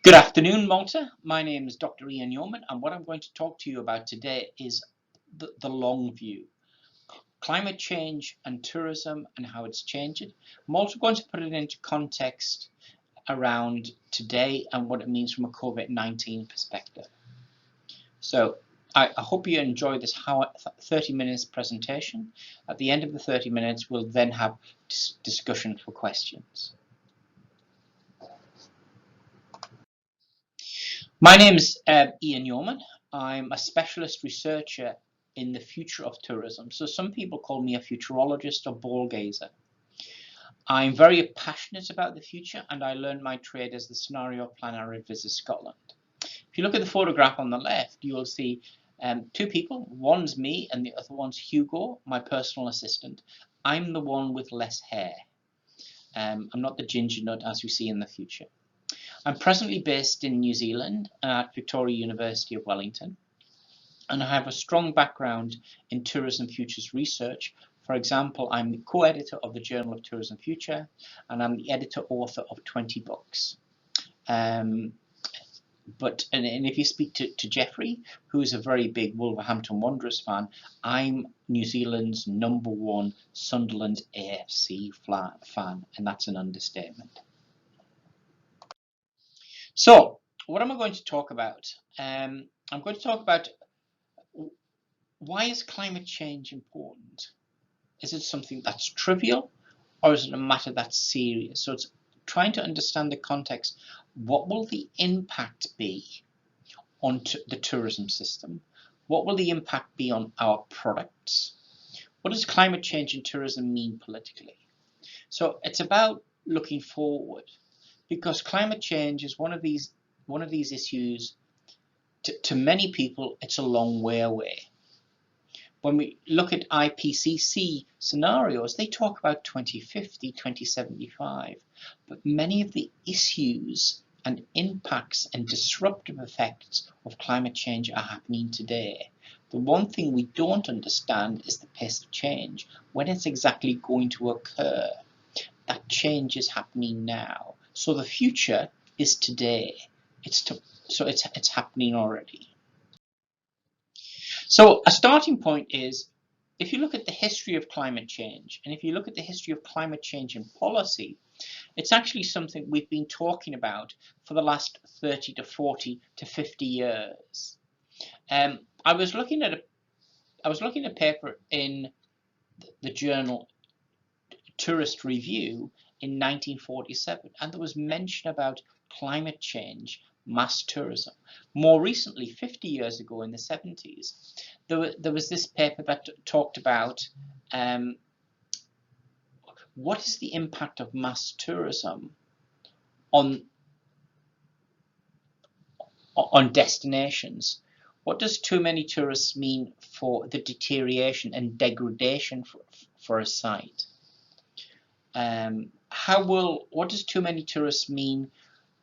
Good afternoon, Malta. My name is Dr. Ian Yeoman, and what I'm going to talk to you about today is the long view, climate change and tourism and how it's changing. I'm also going to put it into context around today and what it means from a COVID-19 perspective. So I hope you enjoy this 30 minutes presentation. At the end of the 30 minutes, we'll then have discussion for questions. My name is Ian Yeoman. I'm a specialist researcher in the future of tourism. So some people call me a futurologist or ball gazer. I'm very passionate about the future, and I learned my trade as the scenario planner at Visit Scotland. If you look at the photograph on the left, you will see two people. One's me and the other one's Hugo, my personal assistant. I'm the one with less hair. I'm not the ginger nut as you see in the future. I'm presently based in New Zealand at Victoria University of Wellington, and I have a strong background in tourism futures research. For example, I'm the co-editor of the Journal of Tourism Future, and I'm the editor-author of 20 books. And if you speak to Jeffrey, who is a very big Wolverhampton Wanderers fan, I'm New Zealand's #1 Sunderland AFC fan, and that's an understatement. So, what am I going to talk about? I'm going to talk about why is climate change important? Is it something that's trivial, or is it a matter that's serious? So it's trying to understand the context. What will the impact be on the tourism system? What will the impact be on our products? What does climate change and tourism mean politically? So it's about looking forward, because climate change is one of these issues. To many people, it's a long way away. When we look at IPCC scenarios, they talk about 2050, 2075, but many of the issues and impacts and disruptive effects of climate change are happening today. The one thing we don't understand is the pace of change, when it's exactly going to occur. That change is happening now. So the future is today. It's happening already. So a starting point is, if you look at the history of climate change, and if you look at the history of climate change and policy, it's actually something we've been talking about for the last 30 to 40 to 50 years. I was looking at a paper in the journal Tourist Review in 1947, and there was mention about climate change, mass tourism. More recently, 50 years ago in the 70s, there was this paper that talked about what is the impact of mass tourism on destinations. What does too many tourists mean for the deterioration and degradation for a site? What does too many tourists mean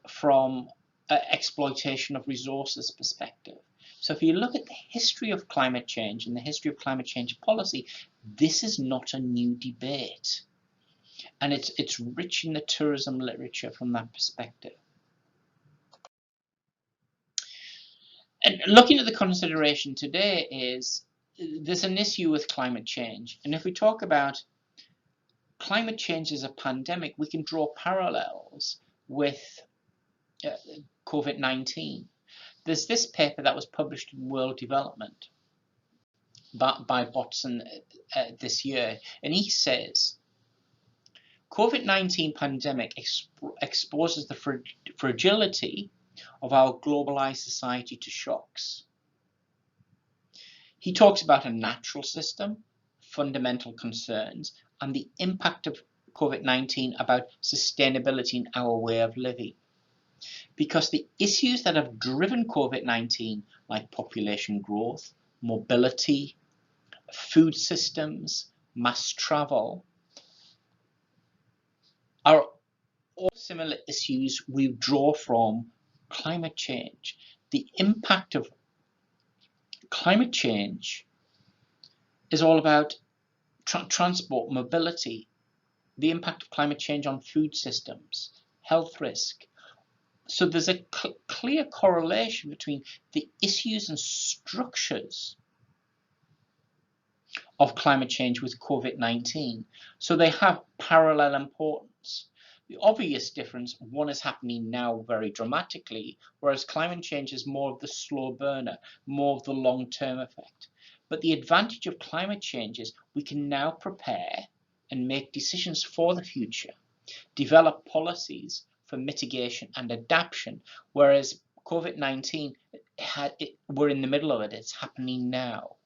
from exploitation of resources perspective? So if you look at the history of climate change and the history of climate change policy, this is not a new debate, and it's rich in the tourism literature from that perspective. And looking at the consideration today is there's an issue with climate change, and if we talk about climate change as a pandemic, we can draw parallels with COVID-19. There's this paper that was published in World Development by Botson this year, and he says COVID-19 pandemic exposes the fragility of our globalized society to shocks. He talks about a natural system, fundamental concerns, and the impact of COVID-19 about sustainability in our way of living. Because the issues that have driven COVID-19, like population growth, mobility, food systems, mass travel, are all similar issues we draw from climate change. The impact of climate change is all about transport, mobility, the impact of climate change on food systems, health risk, So there's a clear correlation between the issues and structures of climate change with COVID-19. So they have parallel importance. The obvious difference, one is happening now very dramatically, whereas climate change is more of the slow burner, more of the long-term effect. But the advantage of climate change is we can now prepare and make decisions for the future, develop policies for mitigation and adaptation, whereas COVID-19, we're in the middle of it, it's happening now.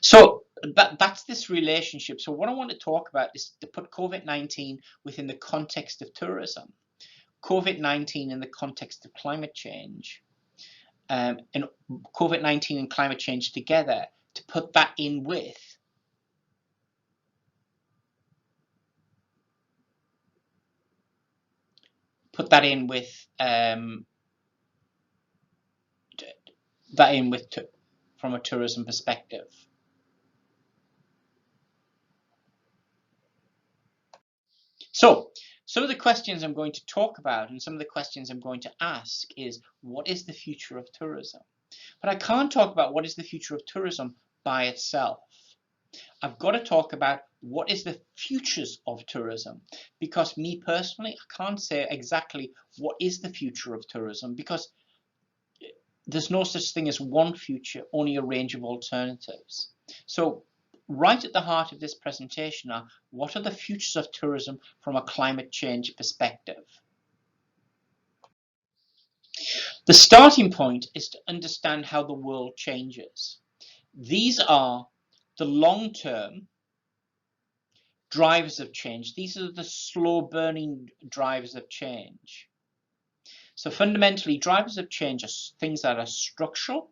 So that's this relationship. So what I want to talk about is to put COVID-19 within the context of tourism, COVID-19 in the context of climate change, and COVID-19 and climate change together, to put that in with from a tourism perspective. So some of the questions I'm going to talk about and some of the questions I'm going to ask is, what is the future of tourism? But I can't talk about what is the future of tourism by itself. I've got to talk about what is the futures of tourism, because me personally, I can't say exactly what is the future of tourism, because there's no such thing as one future, only a range of alternatives. So right at the heart of this presentation are, what are the futures of tourism from a climate change perspective? The starting point is to understand how the world changes. These are the long-term drivers of change. These are the slow-burning drivers of change. So fundamentally, drivers of change are things that are structural,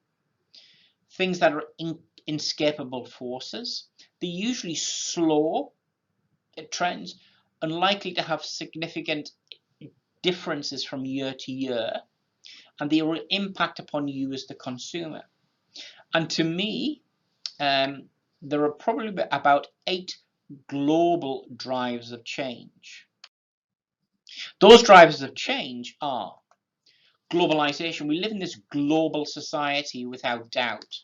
things that are inescapable forces. They're usually slow trends, unlikely to have significant differences from year to year, and they will impact upon you as the consumer. And to me, there are probably about 8 global drivers of change. Those drivers of change are globalization. We live in this global society without doubt,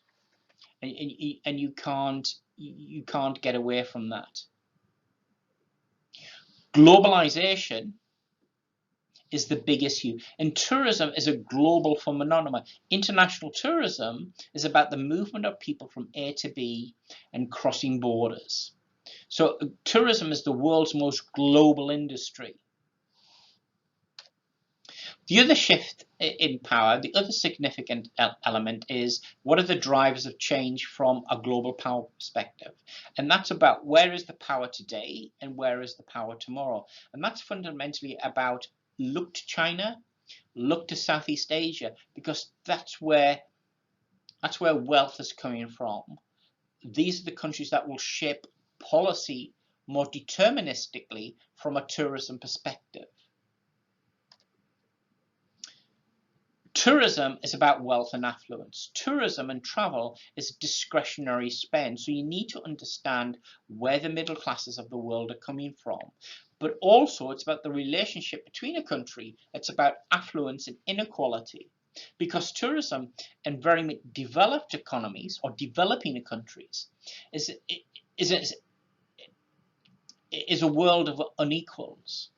and you can't get away from that. Globalization is the big issue, and tourism is a global phenomenon. International tourism is about the movement of people from A to B and crossing borders. So tourism is the world's most global industry. The other shift in power, the other significant element is, what are the drivers of change from a global power perspective? And that's about, where is the power today and where is the power tomorrow? And that's fundamentally about, look to China, look to Southeast Asia, because that's where wealth is coming from. These are the countries that will shape policy more deterministically from a tourism perspective. Tourism is about wealth and affluence. Tourism and travel is discretionary spend. So you need to understand where the middle classes of the world are coming from. But also it's about the relationship between a country. It's about affluence and inequality. Because tourism in very developed economies or developing countries is a world of unequals.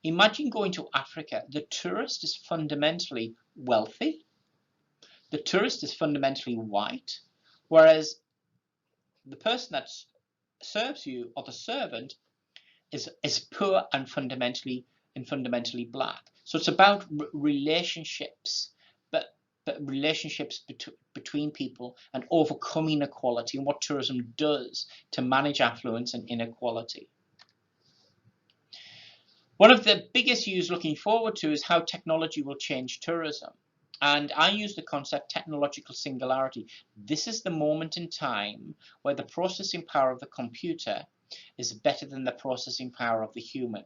Imagine going to Africa. The tourist is fundamentally wealthy. The tourist is fundamentally white, whereas the person that serves you, or the servant, is poor and fundamentally black. So it's about relationships, but relationships between people and overcoming inequality, and what tourism does to manage affluence and inequality. One of the big issues looking forward to is how technology will change tourism. And I use the concept technological singularity. This is the moment in time where the processing power of the computer is better than the processing power of the human.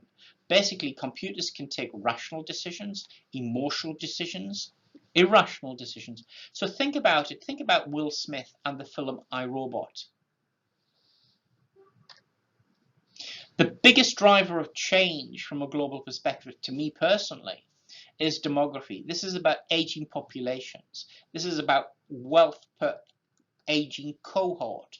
Basically, computers can take rational decisions, emotional decisions, irrational decisions. So think about it. Think about Will Smith and the film I, Robot. The biggest driver of change from a global perspective, to me personally, is demography. This is about aging populations. This is about wealth per aging cohort.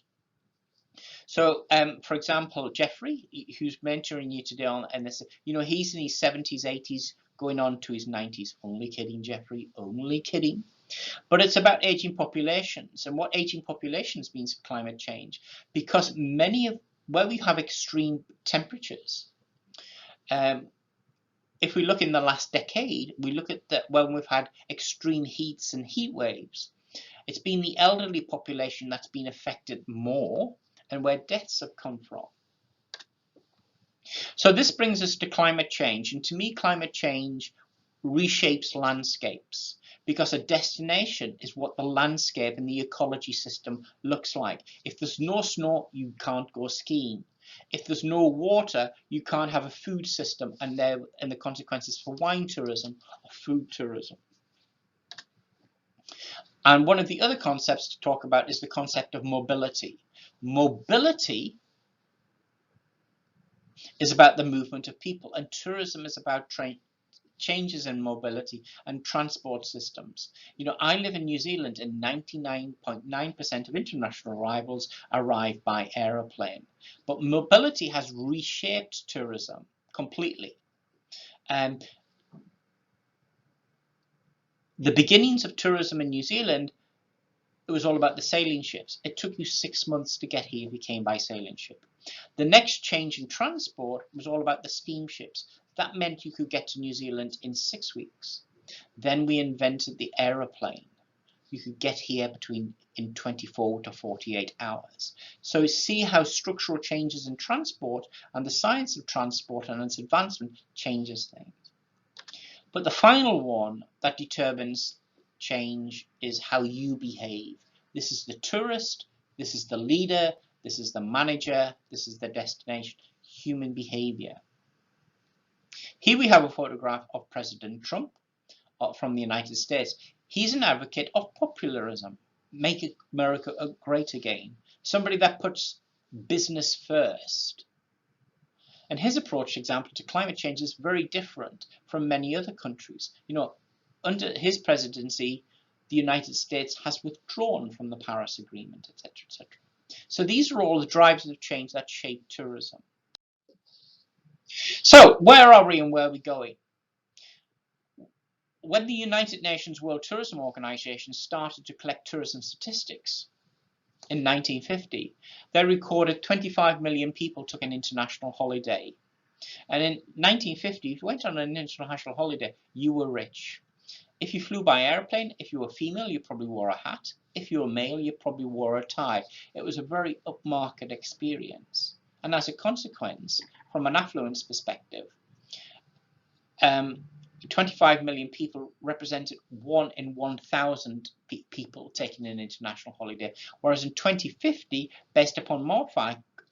So, for example, Jeffrey, who's mentoring you today on this, he's in his 70s, 80s, going on to his 90s. Only kidding, Jeffrey, only kidding. But it's about aging populations and what aging populations means for climate change, because where we have extreme temperatures, if we look in the last decade, we look at when we've had extreme heats and heat waves, it's been the elderly population that's been affected more and where deaths have come from. So this brings us to climate change. And to me, climate change reshapes landscapes, because a destination is what the landscape and the ecology system looks like. If there's no snow, you can't go skiing. If there's no water, you can't have a food system, and the consequences for wine tourism or food tourism. And one of the other concepts to talk about is the concept of mobility. Mobility is about the movement of people, and tourism is about changes in mobility and transport systems. I live in New Zealand, and 99.9% of international arrivals arrive by aeroplane. But mobility has reshaped tourism completely. And the beginnings of tourism in New Zealand, it was all about the sailing ships. It took you 6 months to get here if you came by sailing ship. The next change in transport was all about the steamships. That meant you could get to New Zealand in 6 weeks. Then we invented the aeroplane. You could get here in 24 to 48 hours. So see how structural changes in transport and the science of transport and its advancement changes things. But the final one that determines change is how you behave. This is the tourist, this is the leader, this is the manager, this is the destination. Human behavior. Here we have a photograph of President Trump from the United States. He's an advocate of popularism, make America great again, somebody that puts business first. And his approach, for example, to climate change is very different from many other countries. Under his presidency, the United States has withdrawn from the Paris Agreement, etc., etc. So these are all the drivers of change that shape tourism. So where are we and where are we going? When the United Nations World Tourism Organization started to collect tourism statistics in 1950, they recorded 25 million people took an international holiday. And in 1950, if you went on an international holiday, you were rich. If you flew by airplane, if you were female, you probably wore a hat. If you were male, you probably wore a tie. It was a very upmarket experience. And as a consequence, from an affluence perspective, 25 million people represented 1 in 1,000 people taking an international holiday. Whereas in 2050, based upon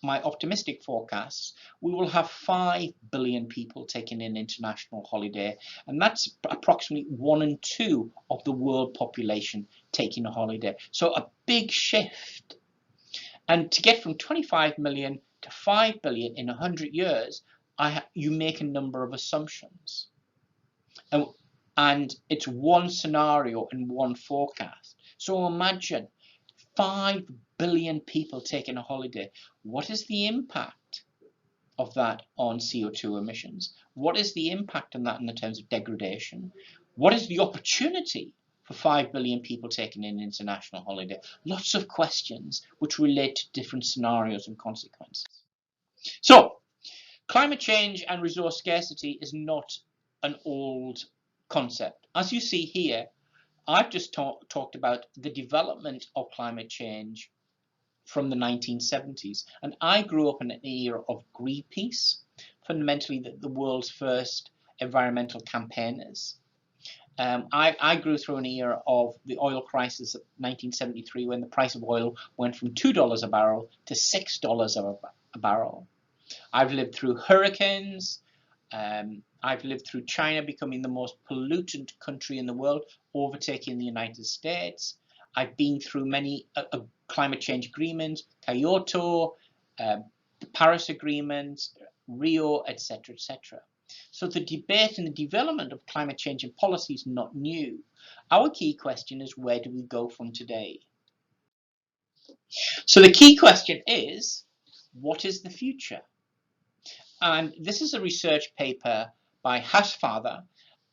my optimistic forecasts, we will have 5 billion people taking an international holiday. And that's approximately 1 in 2 of the world population taking a holiday. So a big shift. And to get from 25 million to 5 billion in 100 years, you make a number of assumptions. And it's one scenario and one forecast. So imagine 5 billion people taking a holiday. What is the impact of that on CO2 emissions? What is the impact on that in the terms of degradation? What is the opportunity for 5 billion people taking an international holiday? Lots of questions which relate to different scenarios and consequences. So climate change and resource scarcity is not an old concept. As you see here, I've just talked about the development of climate change from the 1970s. And I grew up in an era of Greenpeace, fundamentally the world's first environmental campaigners. I grew through an era of the oil crisis of 1973, when the price of oil went from $2 a barrel to $6 a barrel. I've lived through hurricanes. I've lived through China becoming the most pollutant country in the world, overtaking the United States. I've been through many climate change agreements, Kyoto, the Paris Agreement, Rio, etc., etc. So the debate and the development of climate change and policy is not new. Our key question is, where do we go from today? So the key question is, what is the future? And this is a research paper by Hasfather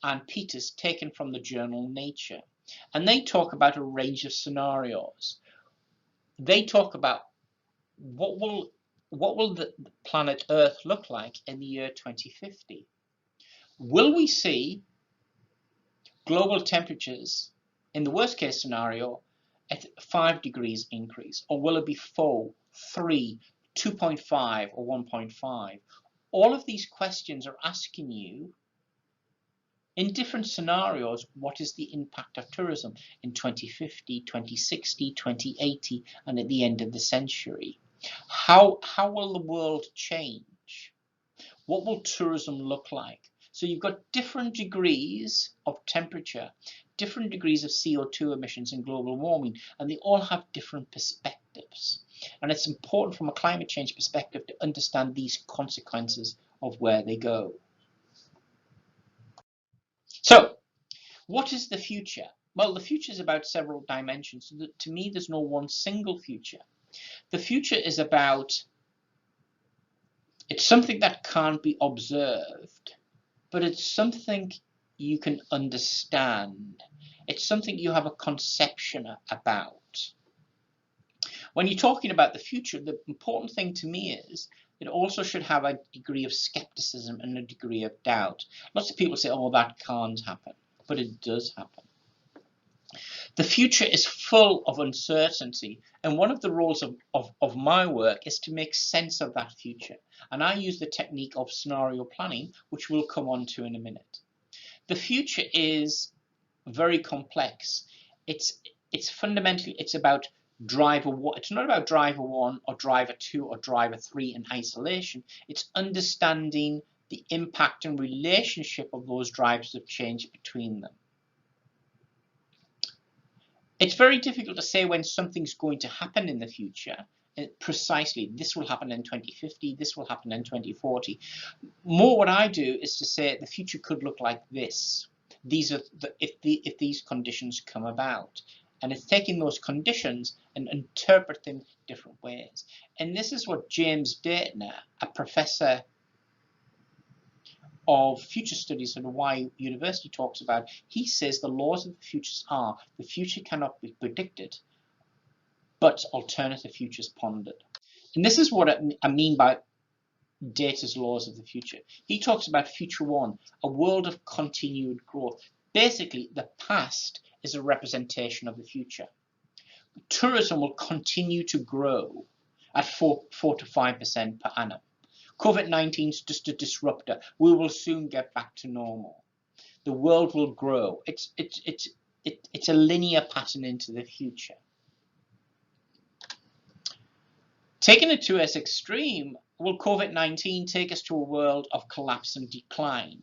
and Peters taken from the journal Nature. And they talk about a range of scenarios. They talk about what will the planet Earth look like in the year 2050? Will we see global temperatures in the worst case scenario at 5 degrees increase, or will it be 4, 3, 2.5 or 1.5? All of these questions are asking you, in different scenarios, what is the impact of tourism in 2050, 2060, 2080, and at the end of the century? How will the world change? What will tourism look like? So you've got different degrees of temperature, different degrees of CO2 emissions and global warming, and they all have different perspectives. And it's important from a climate change perspective to understand these consequences of where they go. So, what is the future? Well, the future is about several dimensions. To me, there's no one single future. The future is about, it's something that can't be observed, but it's something you can understand. It's something you have a conception about. When you're talking about the future, the important thing to me is it also should have a degree of skepticism and a degree of doubt. Lots of people say, oh, that can't happen, but it does happen. The future is full of uncertainty, and one of the roles of my work is to make sense of that future. And I use the technique of scenario planning, which we'll come on to in a minute. The future is very complex. It's fundamentally, it's about driver one. It's not about driver one or driver two or driver three in isolation. It's understanding the impact and relationship of those drivers of change between them. It's very difficult to say when something's going to happen in the future. Precisely, this will happen in 2050, this will happen in 2040. More what I do is to say the future could look like this. These are if these conditions come about. And it's taking those conditions and interpreting different ways. And this is what James Daytner, a professor of future studies at Hawaii University, talks about. He says the laws of the futures are, the future cannot be predicted, but alternative futures pondered. And this is what I mean by Daytner's laws of the future. He talks about future one, a world of continued growth. Basically, the past is a representation of the future. Tourism will continue to grow at 4 to 5% per annum. COVID-19 is just a disruptor. We will soon get back to normal. The world will grow. It's a linear pattern into the future. Taking it to its extreme, will COVID-19 take us to a world of collapse and decline?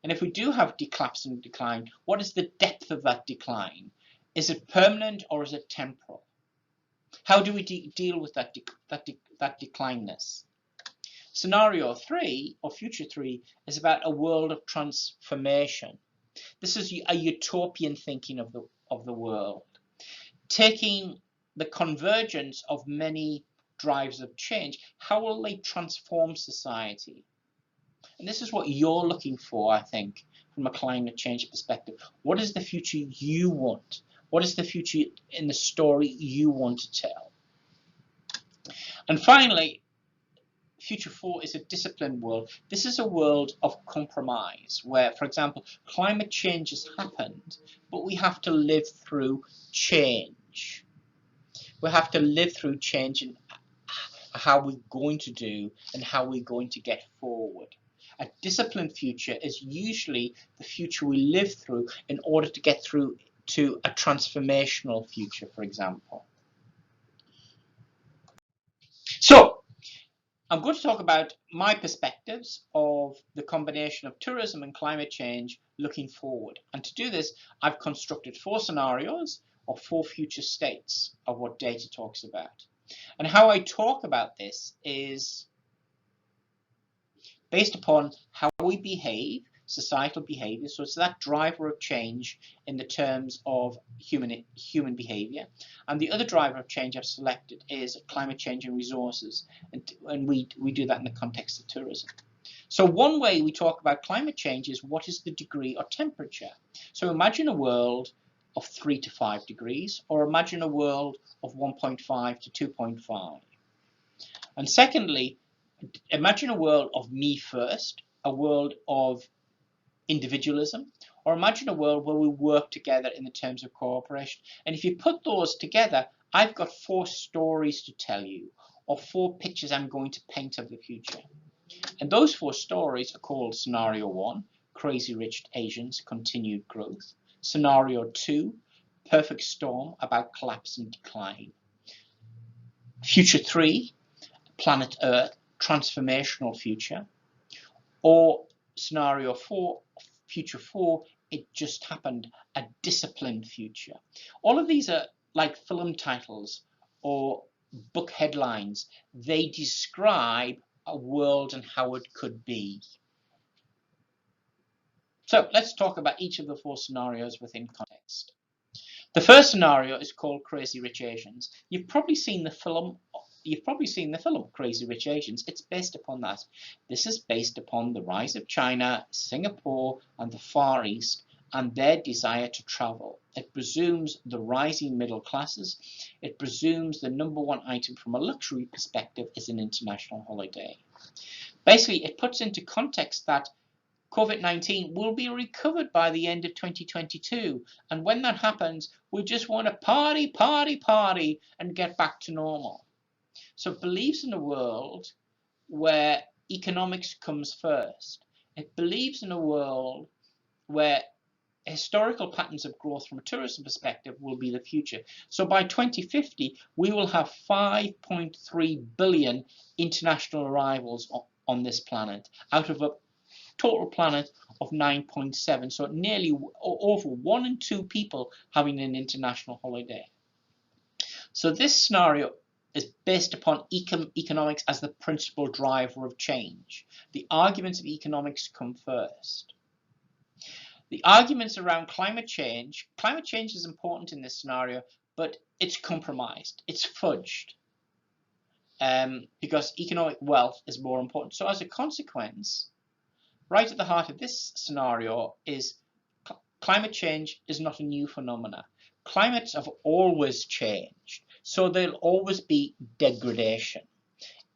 And if we do have collapse and decline, what is the depth of that decline? Is it permanent or is it temporal? How do we deal with that declineness? Scenario 3, or future 3, is about a world of transformation. This is a utopian thinking of the world, taking the convergence of many drives of change. How will they transform society? And this is what you're looking for, I think, from a climate change perspective. What is the future you want? What is the future in the story you want to tell? And finally, future 4 is a disciplined world. This is a world of compromise where, for example, climate change has happened, but we have to live through change. We have to live through change in how we're going to do and how we're going to get forward. A disciplined future is usually the future we live through in order to get through to a transformational future, for example. So, I'm going to talk about my perspectives of the combination of tourism and climate change looking forward. And to do this, I've constructed 4 scenarios or 4 future states of what data talks about. And how I talk about this is based upon how we behave, societal behavior. So it's that driver of change in the terms of human behavior. And the other driver of change I've selected is climate change and resources. And we do that in the context of tourism. So one way we talk about climate change is what is the degree or temperature. So imagine a world of 3 to 5 degrees, or imagine a world of 1.5 to 2.5. And secondly, imagine a world of me first, a world of individualism, or imagine a world where we work together in the terms of cooperation. And if you put those together, I've got 4 stories to tell you, or 4 pictures I'm going to paint of the future. And those 4 stories are called Scenario 1, Crazy Rich Asians, Continued Growth. Scenario 2, Perfect Storm, about collapse and decline. Future 3, Planet Earth, Transformational Future. Or Scenario 4, Future 4, It Just Happened, a Disciplined Future. All of these are like film titles or book headlines. They describe a world and how it could be. So let's talk about each of the 4 scenarios within context. The first scenario is called Crazy Rich Asians. You've probably seen the film Crazy Rich Asians. It's based upon that. This is based upon the rise of China, Singapore, and the Far East, and their desire to travel. It presumes the rising middle classes. It presumes the #1 item from a luxury perspective is an international holiday. Basically, it puts into context that COVID-19 will be recovered by the end of 2022. And when that happens, we just want to party, party, party and get back to normal. So it believes in a world where economics comes first. It believes in a world where historical patterns of growth from a tourism perspective will be the future. So by 2050, we will have 5.3 billion international arrivals on this planet out of a total planet of 9.7, so nearly over 1 in 2 people having an international holiday. So this scenario is based upon economics as the principal driver of change. The arguments of economics come first. The arguments around climate change is important in this scenario, but it's compromised, it's fudged, because economic wealth is more important. So as a consequence, right at the heart of this scenario is climate change is not a new phenomena. Climates have always changed, so there'll always be degradation.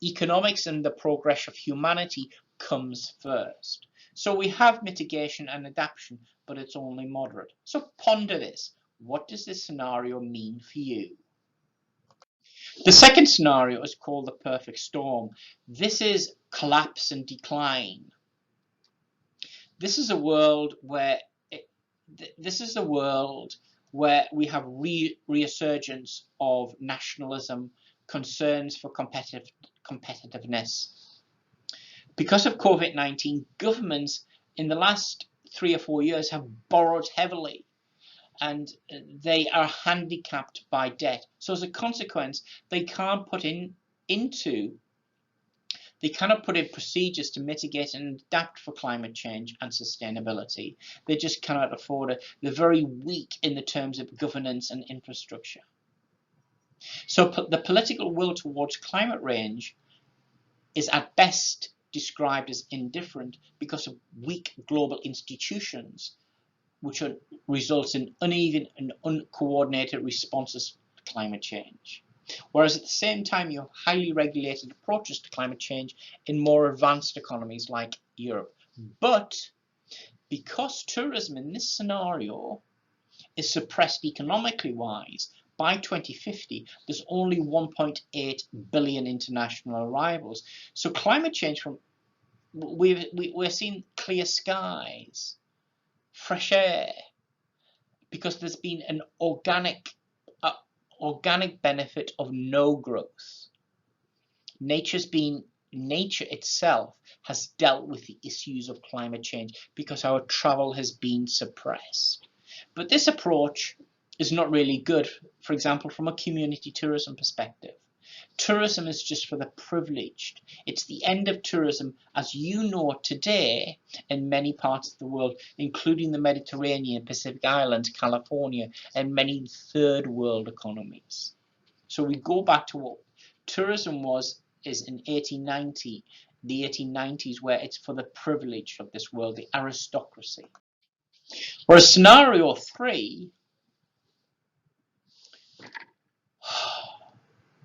Economics and the progression of humanity comes first. So we have mitigation and adaptation, but it's only moderate. So ponder this. What does this scenario mean for you? The second scenario is called the perfect storm. This is collapse and decline. This is a world where we have resurgence of nationalism, concerns for competitiveness. Because of COVID-19, governments in the last 3 or 4 years have borrowed heavily, and they are handicapped by debt. So as a consequence, they cannot put in procedures to mitigate and adapt for climate change and sustainability. They just cannot afford it. They're very weak in the terms of governance and infrastructure. So the political will towards climate change is at best described as indifferent because of weak global institutions, which results in uneven and uncoordinated responses to climate change. Whereas at the same time, you have highly regulated approaches to climate change in more advanced economies like Europe. But because tourism in this scenario is suppressed economically wise, by 2050, there's only 1.8 billion international arrivals. So climate change, we're seeing clear skies, fresh air, because there's been an organic benefit of no growth. Nature itself has dealt with the issues of climate change because our travel has been suppressed. But this approach is not really good, for example, from a community tourism perspective. Tourism is just for the privileged. It's the end of tourism as you know it today in many parts of the world, including the Mediterranean, Pacific Islands, California, and many third world economies. So we go back to what tourism is in 1890, the 1890s, where it's for the privileged of this world, the aristocracy. Whereas scenario 3,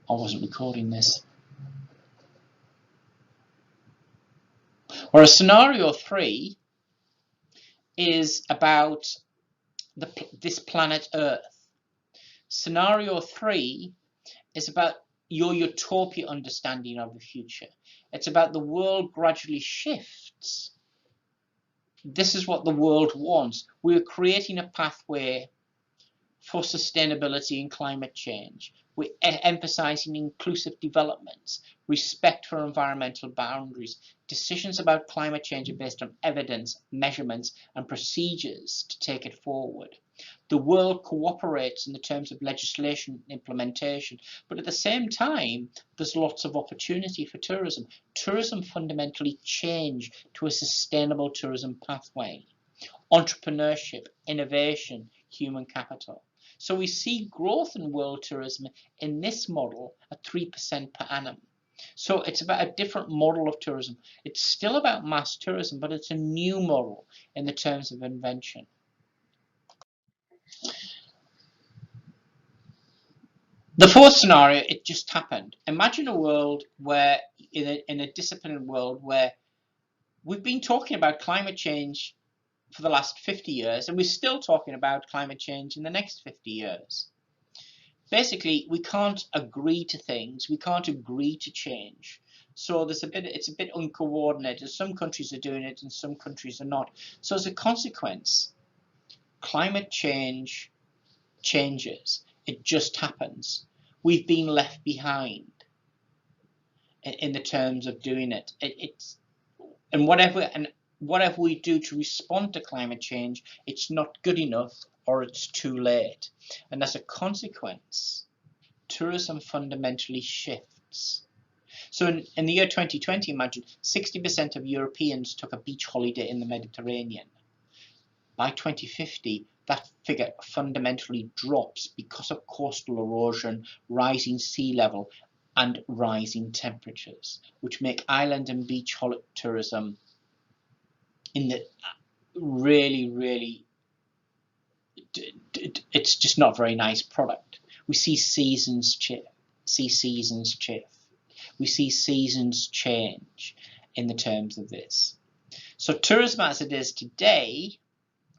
I wasn't recording this. Whereas scenario 3 is about this planet Earth. Scenario 3 is about your utopia understanding of the future. It's about the world gradually shifts. This is what the world wants. We're creating a pathway for sustainability and climate change. We're emphasizing inclusive developments, respect for environmental boundaries. Decisions about climate change are based on evidence, measurements, and procedures to take it forward. The world cooperates in the terms of legislation and implementation, but at the same time, there's lots of opportunity for tourism. Tourism fundamentally changed to a sustainable tourism pathway. Entrepreneurship, innovation, human capital. So we see growth in world tourism in this model at 3% per annum. So it's about a different model of tourism. It's still about mass tourism, but it's a new model in the terms of invention. The fourth scenario, it just happened. Imagine a world where, in a disciplined world, where we've been talking about climate change for the last 50 years, and we're still talking about climate change in the next 50 years. Basically, we can't agree to things. We can't agree to change. So it's a bit uncoordinated. Some countries are doing it and some countries are not. So as a consequence, climate change changes. It just happens. We've been left behind in the terms of doing it. And whatever we do to respond to climate change, it's not good enough or it's too late. And as a consequence, tourism fundamentally shifts. So in the year 2020, imagine 60% of Europeans took a beach holiday in the Mediterranean. By 2050, that figure fundamentally drops because of coastal erosion, rising sea level, and rising temperatures, which make island and beach tourism really, it's just not a very nice product. We see seasons shift. We see seasons change in the terms of this. So tourism as it is today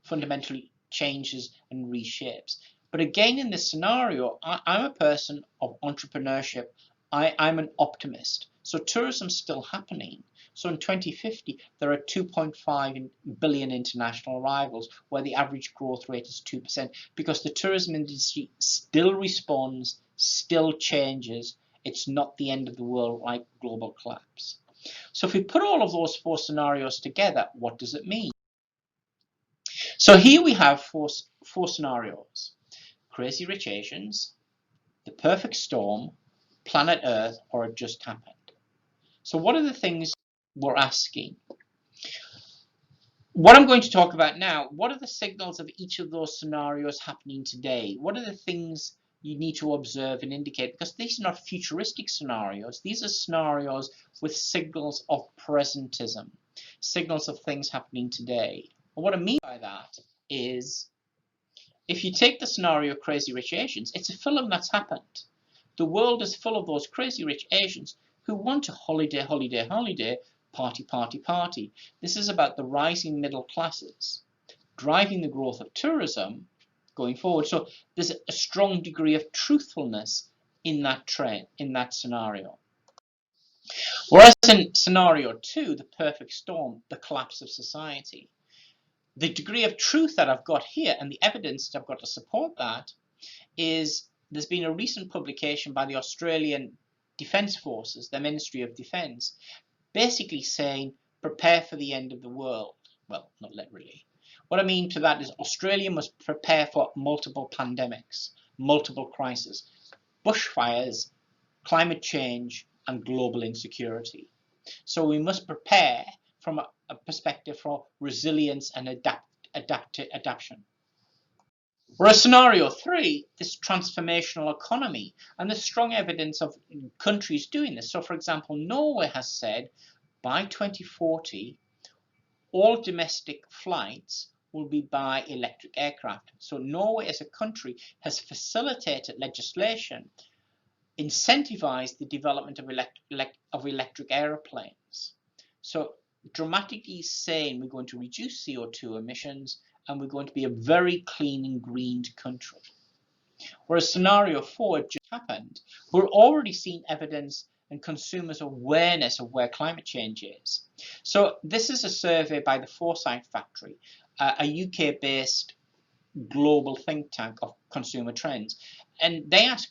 fundamentally changes and reshapes. But again, in this scenario, I'm a person of entrepreneurship. I'm an optimist. So tourism's still happening. So in 2050, there are 2.5 billion international arrivals, where the average growth rate is 2%, because the tourism industry still responds, still changes. It's not the end of the world like global collapse. So if we put all of those four scenarios together, what does it mean? So here we have four scenarios: Crazy Rich Asians, The Perfect Storm, Planet Earth, or It Just Happened. So what are the things we're asking? What I'm going to talk about now, what are the signals of each of those scenarios happening today? What are the things you need to observe and indicate? Because these are not futuristic scenarios. These are scenarios with signals of presentism, signals of things happening today. And what I mean by that is, if you take the scenario Crazy Rich Asians, it's a film that's happened. The world is full of those crazy rich Asians who want to holiday, party. This is about the rising middle classes, driving the growth of tourism going forward. So there's a strong degree of truthfulness in that trend, in that scenario. Whereas in scenario 2, The Perfect Storm, the collapse of society, the degree of truth that I've got here and the evidence that I've got to support that is, there's been a recent publication by the Australian Defence Forces, the Ministry of Defence, basically saying, prepare for the end of the world. Well, not literally. What I mean to that is Australia must prepare for multiple pandemics, multiple crises, bushfires, climate change, and global insecurity. So we must prepare from a perspective for resilience and adaptation. Whereas scenario 3, this transformational economy, and there's strong evidence of countries doing this. So for example, Norway has said by 2040, all domestic flights will be by electric aircraft. So Norway as a country has facilitated legislation, incentivized the development of electric aeroplanes. So dramatically saying we're going to reduce CO2 emissions and we're going to be a very clean and greened country. Whereas scenario 4 just happened, we're already seeing evidence and consumers' awareness of where climate change is. So this is a survey by the Foresight Factory, a UK-based global think tank of consumer trends. And they ask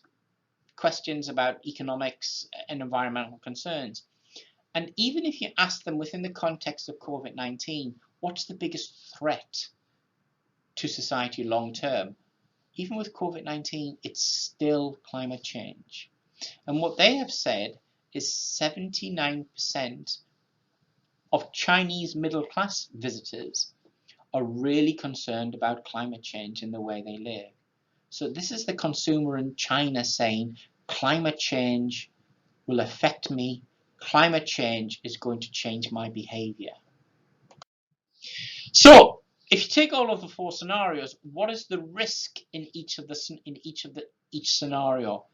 questions about economics and environmental concerns. And even if you ask them within the context of COVID-19, what's the biggest threat to society long term? Even with COVID-19, it's still climate change. And what they have said is 79% of Chinese middle class visitors are really concerned about climate change in the way they live. So this is the consumer in China saying, climate change will affect me. Climate change is going to change my behavior. So if you take all of the 4 scenarios, what is the risk in each scenario?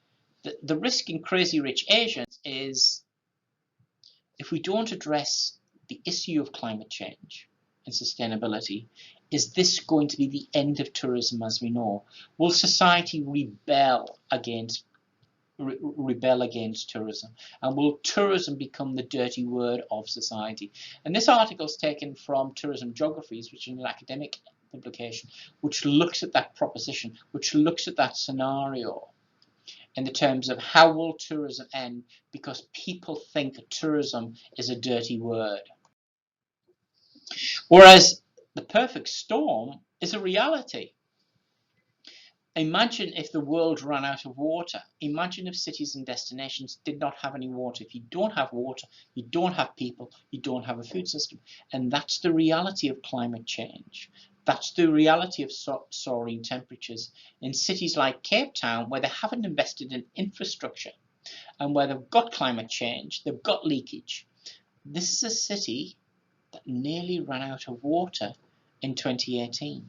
The risk in Crazy Rich Asians is, if we don't address the issue of climate change and sustainability, is this going to be the end of tourism as we know? Will society rebel against tourism? And will tourism become the dirty word of society? And this article is taken from Tourism Geographies, which is an academic publication, which looks at that proposition, which looks at that scenario in the terms of how will tourism end, because people think tourism is a dirty word. Whereas the perfect storm is a reality. Imagine if the world ran out of water. Imagine if cities and destinations did not have any water. If you don't have water, you don't have people, you don't have a food system. And that's the reality of climate change. That's the reality of soaring temperatures in cities like Cape Town, where they haven't invested in infrastructure and where they've got climate change, they've got leakage. This is a city that nearly ran out of water in 2018.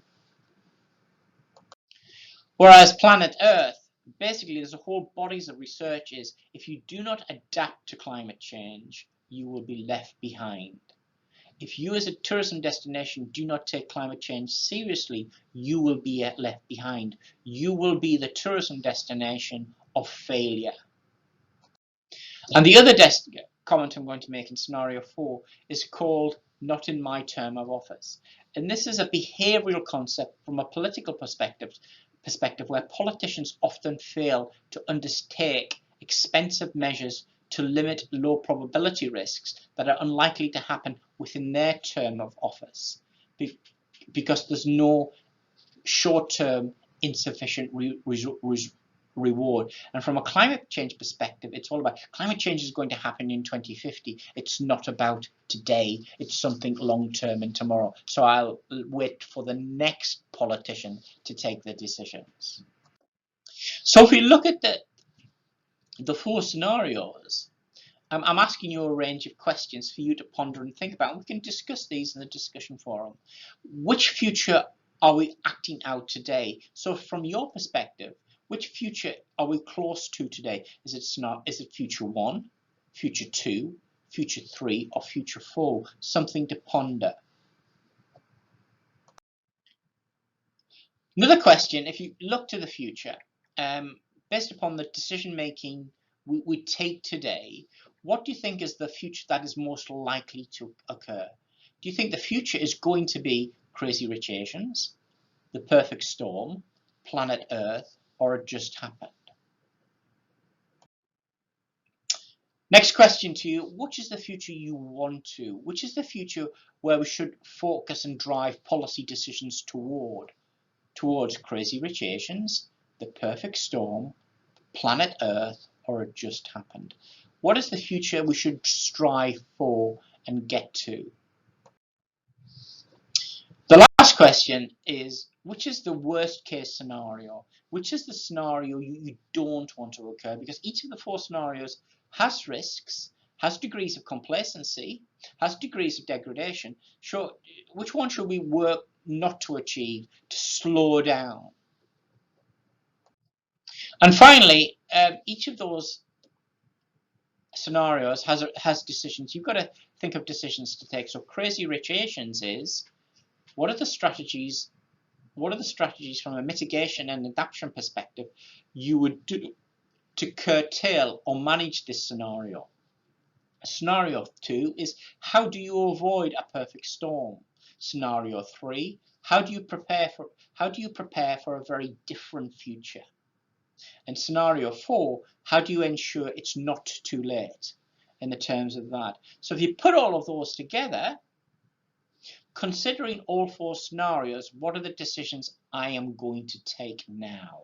Whereas planet Earth, basically there's a whole bodies of research is, if you do not adapt to climate change, you will be left behind. If you as a tourism destination do not take climate change seriously, you will be left behind. You will be the tourism destination of failure. And the other comment I'm going to make in scenario 4 is called not in my term of office. And this is a behavioral concept from a political perspective where politicians often fail to undertake expensive measures to limit low probability risks that are unlikely to happen within their term of office, because there's no short-term insufficient reward. And from a climate change perspective, it's all about climate change is going to happen in 2050. It's not about today. It's something long-term and tomorrow. So I'll wait for the next politician to take the decisions. So if we look at the 4 scenarios, I'm asking you a range of questions for you to ponder and think about. And we can discuss these in the discussion forum. Which future are we acting out today? So from your perspective, which future are we close to today? Is it future 1, future 2, future 3, or future 4? Something to ponder. Another question, if you look to the future, based upon the decision making we take today, what do you think is the future that is most likely to occur? Do you think the future is going to be Crazy Rich Asians, The Perfect Storm, Planet Earth, or It Just Happened? Next question to you, which is the future you want to? Which is the future where we should focus and drive policy decisions towards Crazy Rich Asians, The Perfect Storm, Planet Earth, or it just happened? What is the future we should strive for and get to? The last question is, which is the worst case scenario? Which is the scenario you don't want to occur? Because each of the four scenarios has risks, has degrees of complacency, has degrees of degradation. So which one should we work not to achieve, to slow down? And finally, each of those scenarios has decisions. You've got to think of decisions to take. So Crazy Rich Asians is, what are the strategies from a mitigation and adaptation perspective you would do to curtail or manage this scenario? Scenario 2 is, how do you avoid a perfect storm? Scenario 3, how do you prepare for a very different future? And scenario 4, how do you ensure it's not too late in the terms of that? So if you put all of those together, considering all four scenarios, what are the decisions I am going to take now?